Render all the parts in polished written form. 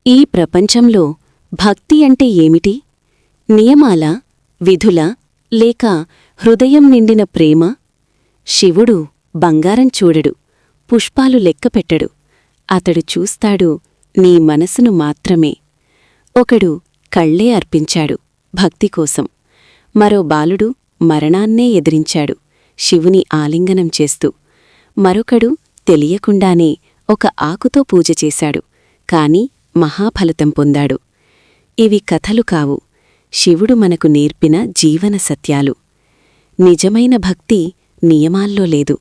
ఈ ప్రపంచంలో భక్తి అంటే ఏమిటి? నియమాల, విధుల, లేక హృదయం నిండిన ప్రేమ? శివుడు బంగారం చూడడు, పుష్పాలు లెక్కపెట్టడు. అతడు చూస్తాడు నీ మనసును మాత్రమే. ఒకడు కళ్ళే అర్పించాడు భక్తికోసం. మరో బాలుడు మరణాన్నే ఎదిరించాడు శివుని ఆలింగనం చేస్తూ. మరొకడు తెలియకుండానే ఒక ఆకుతో పూజ చేశాడు, కాని మహాఫలితం పొందాడు. ఇవి కథలు కావు, శివుడు మనకు నేర్పిన జీవన సత్యాలు. నిజమైన భక్తి నియమాల్లో లేదు,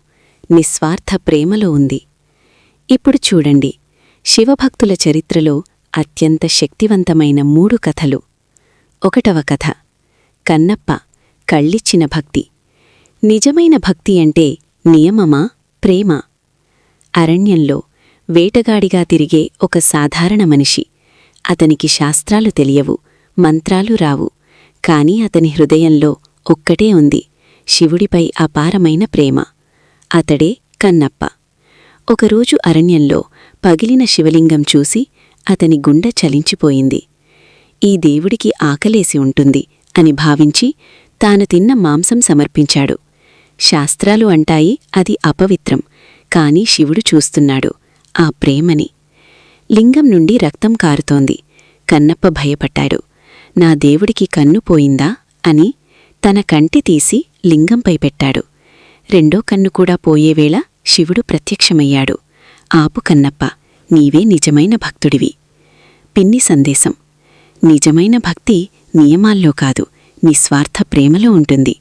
నిస్వార్థ ప్రేమలో ఉంది. ఇప్పుడు చూడండి, శివభక్తుల చరిత్రలో అత్యంత శక్తివంతమైన 3 కథలు. 1వ కథ, కన్నప్ప కళ్ళిచ్చిన భక్తి. నిజమైన భక్తి అంటే నియమమా, ప్రేమ? అరణ్యంలో వేటగాడిగా తిరిగే ఒక సాధారణ మనిషి. అతనికి శాస్త్రాలు తెలియవు, మంత్రాలు రావు. కాని అతని హృదయంలో ఒక్కటే ఉంది, శివుడిపై అపారమైన ప్రేమ. అతడే కన్నప్ప. ఒకరోజు అరణ్యంలో పగిలిన శివలింగం చూసి అతని గుండె చలించిపోయింది. ఈ దేవుడికి ఆకలేసి ఉంటుంది అని భావించి తాను తిన్న మాంసం సమర్పించాడు. శాస్త్రాలు అంటాయి అది అపవిత్రం, కాని శివుడు చూస్తున్నాడు ఆ ప్రేమని. లింగం నుండి రక్తం కారుతోంది. కన్నప్ప భయపడ్డాడు. నా దేవుడికి కన్ను పోయిందా అని తన కంటి తీసి లింగంపై పెట్టాడు. 2వ కన్ను కూడా పోయేవేళ శివుడు ప్రత్యక్షమయ్యాడు. ఆపు కన్నప్ప, నీవే నిజమైన భక్తుడివి. పిన్ని సందేశం: నిజమైన భక్తి నియమాల్లో కాదు, నిస్వార్థ ప్రేమలో ఉంటుంది.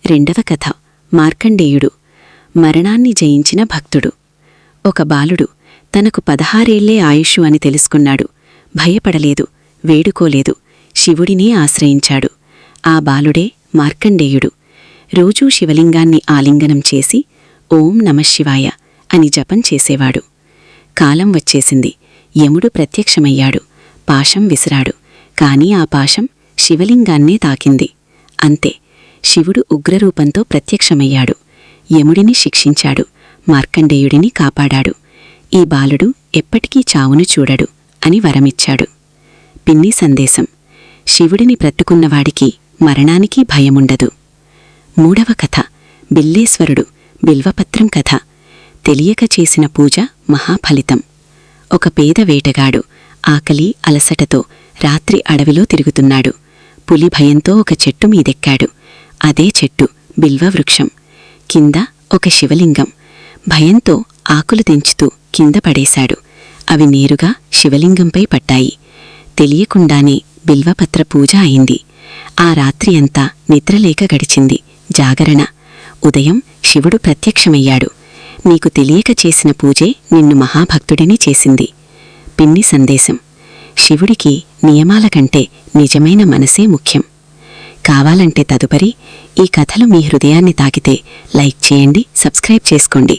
2వ కథ, మార్కండేయుడు మరణాన్ని జయించిన భక్తుడు. ఒక బాలుడు తనకు 16 ఆయుష్షు అని తెలుసుకున్నాడు. భయపడలేదు, వేడుకోలేదు, శివుడినే ఆశ్రయించాడు. ఆ బాలుడే మార్కండేయుడు. రోజూ శివలింగాన్ని ఆలింగనం చేసి ఓం నమఃశివాయ అని జపం చేసేవాడు. కాలం వచ్చేసింది. యముడు ప్రత్యక్షమయ్యాడు. పాశం విసిరాడు. కాని ఆ పాశం శివలింగాన్నే తాకింది. అంతే, శివుడు ఉగ్రరూపంతో ప్రత్యక్షమయ్యాడు. యముడిని శిక్షించాడు, మార్కండేయుడిని కాపాడాడు. ఈ బాలుడు ఎప్పటికీ చావును చూడడు అని వరమిచ్చాడు. పిన్ని సందేశం: శివుడిని ప్రట్టుకున్నవాడికి మరణానికి భయముండదు. 3వ కథ, బిల్లేశ్వరుడు బిల్వపత్రం కథ. తెలియక చేసిన పూజ మహాఫలితం. ఒక పేద వేటగాడు ఆకలి అలసటతో రాత్రి అడవిలో తిరుగుతున్నాడు. పులి భయంతో ఒక చెట్టు మీదెక్కాడు. అదే చెట్టు బిల్వవృక్షం. కింద ఒక శివలింగం. భయంతో ఆకులు తెంచుతూ కింద పడేశాడు. అవి నేరుగా శివలింగంపై పట్టాయి. తెలియకుండానే బిల్వపత్ర పూజ అయింది. ఆ రాత్రి అంతా నిద్రలేక గడిచింది, జాగరణ. ఉదయం శివుడు ప్రత్యక్షమయ్యాడు. నీకు తెలియక చేసిన పూజే నిన్ను మహాభక్తుడిని చేసింది. పిన్ని సందేశం: శివుడికి నియమాల కంటే నిజమైన మనసే ముఖ్యం. కావాలంటే తదుపరి ఈ కథలు మీ హృదయాన్ని తాకితే లైక్ చేయండి, సబ్స్క్రైబ్ చేసుకోండి.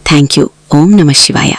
Thank you. ఓం నమఃశివాయ.